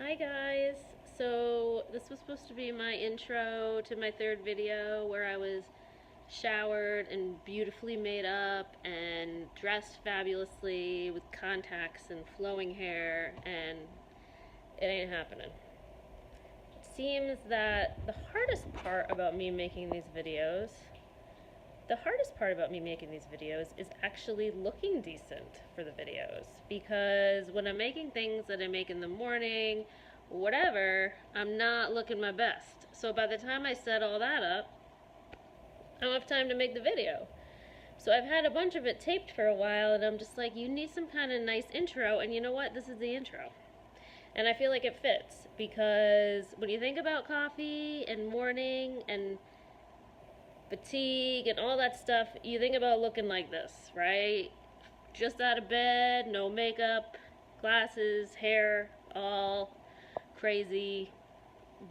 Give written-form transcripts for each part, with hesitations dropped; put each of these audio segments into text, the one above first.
Hi guys! So this was supposed to be my intro to my third video where I was showered and beautifully made up and dressed fabulously with contacts and flowing hair, and it ain't happening. It seems that the hardest part about me making these videos is actually looking decent for the videos, because when I'm making things that I make in the morning, whatever, I'm not looking my best. So by the time I set all that up, I don't have time to make the video. So I've had a bunch of it taped for a while, and I'm just like, you need some kind of nice intro, and you know what? This is the intro. And I feel like it fits, because when you think about coffee and morning and fatigue and all that stuff, you think about looking like this, right? Just out of bed, no makeup, glasses, hair, all crazy,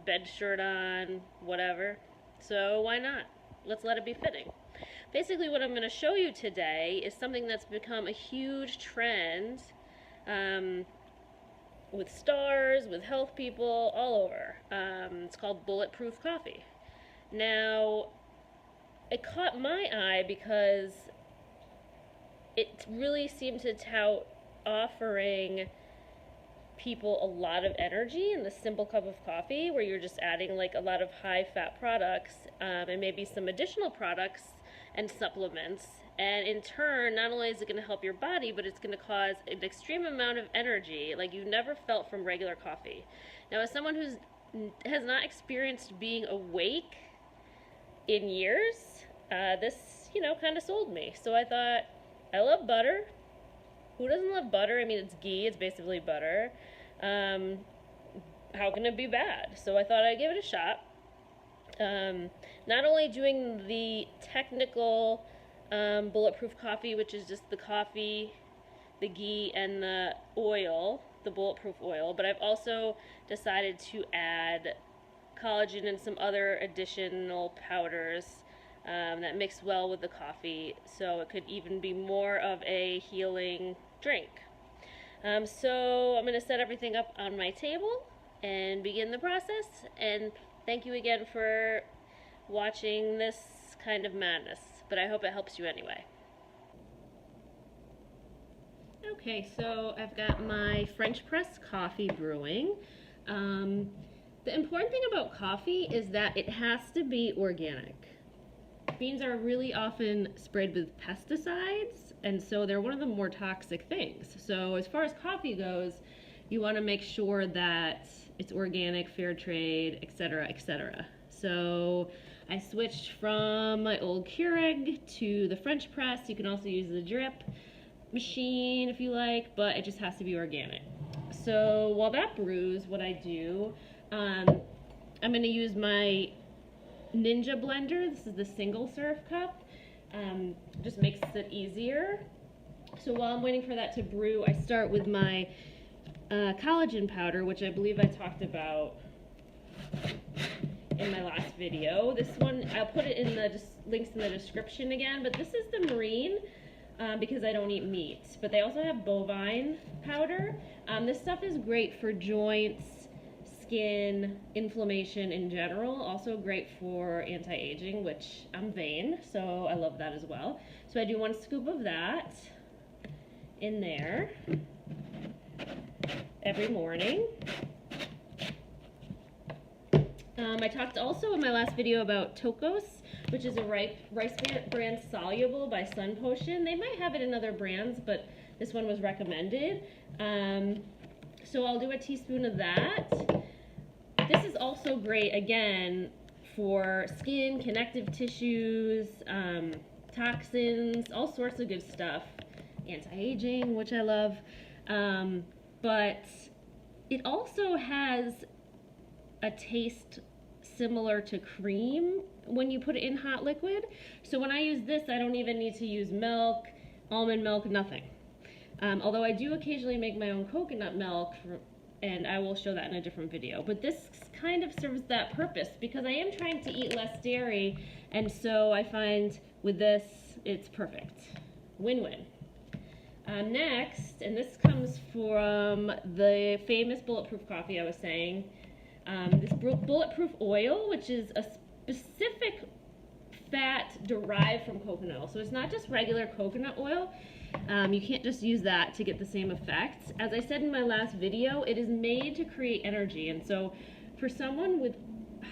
bed shirt on, whatever. So why not? Let's let it be fitting. Basically, what I'm going to show you today is something that's become a huge trend with stars, with health people, all over. It's called Bulletproof coffee. Now, it caught my eye because it really seemed to tout offering people a lot of energy in the simple cup of coffee, where you're just adding like a lot of high fat products and maybe some additional products and supplements, and in turn, not only is it going to help your body, but it's going to cause an extreme amount of energy like you've never felt from regular coffee. Now, as someone who has not experienced being awake in years, this, kind of sold me. So I thought, I love butter. Who doesn't love butter? I mean, it's ghee, it's basically butter. How can it be bad? So I thought I'd give it a shot. Not only doing the technical bulletproof coffee, which is just the coffee, the ghee, and the oil, the bulletproof oil, but I've also decided to add collagen and some other additional powders that mix well with the coffee, so it could even be more of a healing drink. So I'm going to set everything up on my table and begin the process, and thank you again for watching this kind of madness, but I hope it helps you anyway. Okay, so I've got my French press coffee brewing. The important thing about coffee is that it has to be organic. Beans are really often sprayed with pesticides, and so they're one of the more toxic things. So as far as coffee goes, you want to make sure that it's organic, fair trade, etc., etc. So I switched from my old Keurig to the French press. You can also use the drip machine if you like, but it just has to be organic. So while that brews, what I do, I'm going to use my Ninja blender. This is the single serve cup. Just makes it easier. So while I'm waiting for that to brew, I start with my collagen powder, which I believe I talked about in my last video. This one, I'll put it in the links in the description again, but this is the marine because I don't eat meat. But they also have bovine powder. This stuff is great for joints, skin, inflammation in general. Also great for anti-aging, which I'm vain, so I love that as well. So I do 1 scoop of that in there every morning. I talked also in my last video about Tokos, which is a rice bran soluble by Sun Potion. They might have it in other brands, but this one was recommended. So I'll do a teaspoon of that. This is also great, again, for skin, connective tissues, toxins, all sorts of good stuff. Anti-aging, which I love. But it also has a taste similar to cream when you put it in hot liquid. So when I use this, I don't even need to use milk, almond milk, nothing. Although I do occasionally make my own coconut milk, and I will show that in a different video. But this kind of serves that purpose because I am trying to eat less dairy, and so I find with this, it's perfect. Win-win. Next, and this comes from the famous Bulletproof coffee I was saying, this Bulletproof oil, which is a specific fat derived from coconut oil. So it's not just regular coconut oil. You can't just use that to get the same effects. As I said in my last video, it is made to create energy. And so for someone with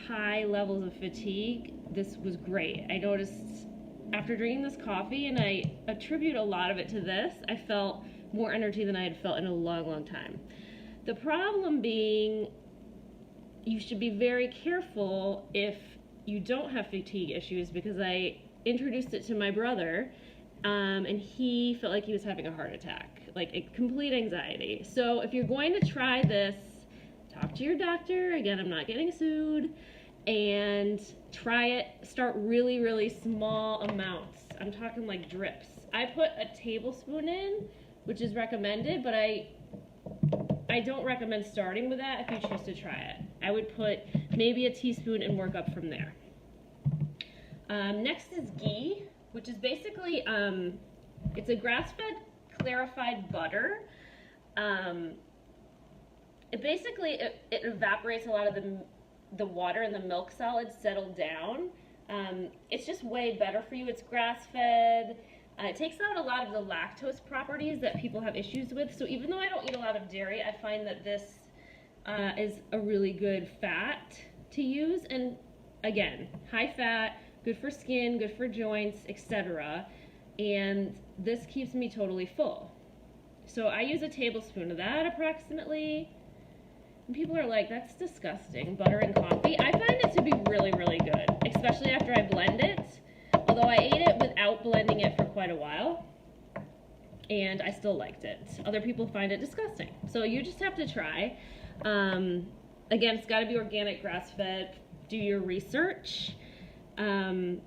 high levels of fatigue, this was great. I noticed after drinking this coffee, and I attribute a lot of it to this, I felt more energy than I had felt in a long, long time. The problem being, you should be very careful if you don't have fatigue issues, because I introduced it to my brother, and he felt like he was having a heart attack, like a complete anxiety. So if you're going to try this, talk to your doctor. Again, I'm not getting sued. And try it. Start really, really small amounts. I'm talking like drips. I put a tablespoon in, which is recommended, but I don't recommend starting with that if you choose to try it. I would put maybe a teaspoon and work up from there. Next is ghee, which is basically, it's a grass-fed clarified butter. It evaporates a lot of the water and the milk solids settle down. It's just way better for you. It's grass-fed. It takes out a lot of the lactose properties that people have issues with. So even though I don't eat a lot of dairy, I find that this is a really good fat to use. And again, high fat, good for skin, good for joints, etc. And this keeps me totally full. So I use a tablespoon of that approximately. And people are like, that's disgusting, butter and coffee. I find it to be really, really good, especially after I blend it. Although I ate it without blending it for quite a while, and I still liked it. Other people find it disgusting. So you just have to try. Again, it's got to be organic, grass-fed. Do your research. And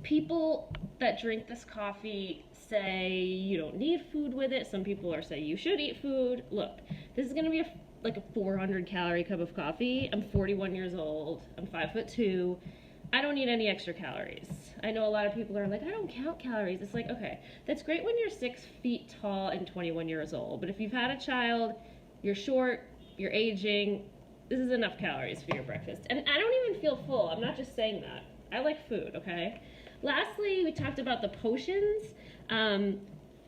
people that drink this coffee say you don't need food with it. Some people are saying you should eat food. Look, this is going to be like a 400 calorie cup of coffee. I'm 41 years old. I'm 5'2". I don't need any extra calories. I know a lot of people are like, I don't count calories. It's like, okay, that's great when you're 6 feet tall and 21 years old. But if you've had a child, you're short, you're aging, this is enough calories for your breakfast. And I don't even feel full. I'm not just saying that. I like food, okay? Lastly, we talked about the potions.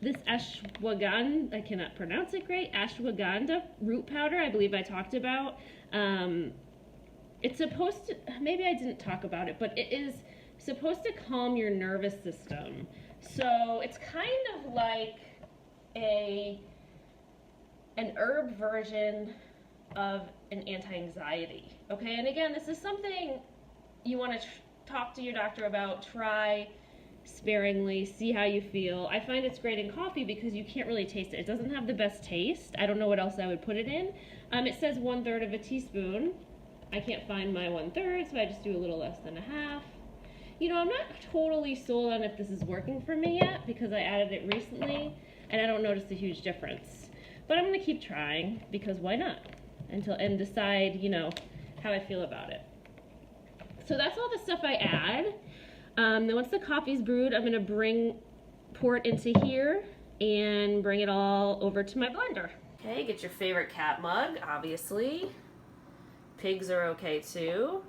This ashwagandha, I cannot pronounce it great, ashwagandha root powder, I believe I talked about. It's supposed to, maybe I didn't talk about it, but it is supposed to calm your nervous system. So it's kind of like an herb version of an anti-anxiety, okay? And again, this is something you want to talk to your doctor about, try sparingly, see how you feel. I find it's great in coffee because you can't really taste it. It doesn't have the best taste. I don't know what else I would put it in. It says 1/3 of a teaspoon. I can't find my 1/3, so I just do a little less than a half. You know, I'm not totally sold on if this is working for me yet because I added it recently and I don't notice a huge difference. But I'm going to keep trying because why not? And decide, you know, how I feel about it. So that's all the stuff I add. Then once the coffee's brewed, I'm going to pour it into here and bring it all over to my blender. Okay, get your favorite cat mug, obviously. Pigs are okay too.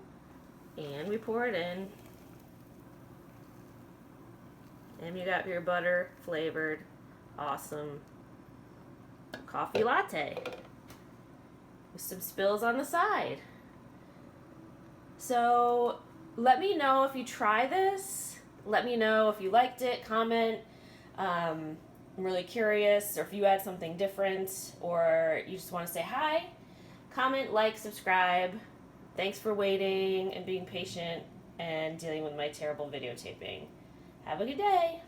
And we pour it in. And you got your butter flavored, awesome coffee latte with some spills on the side. So let me know if you try this. Let me know if you liked it. Comment. I'm really curious, or if you had something different, or you just want to say hi. Comment, like, subscribe. Thanks for waiting and being patient and dealing with my terrible videotaping. Have a good day.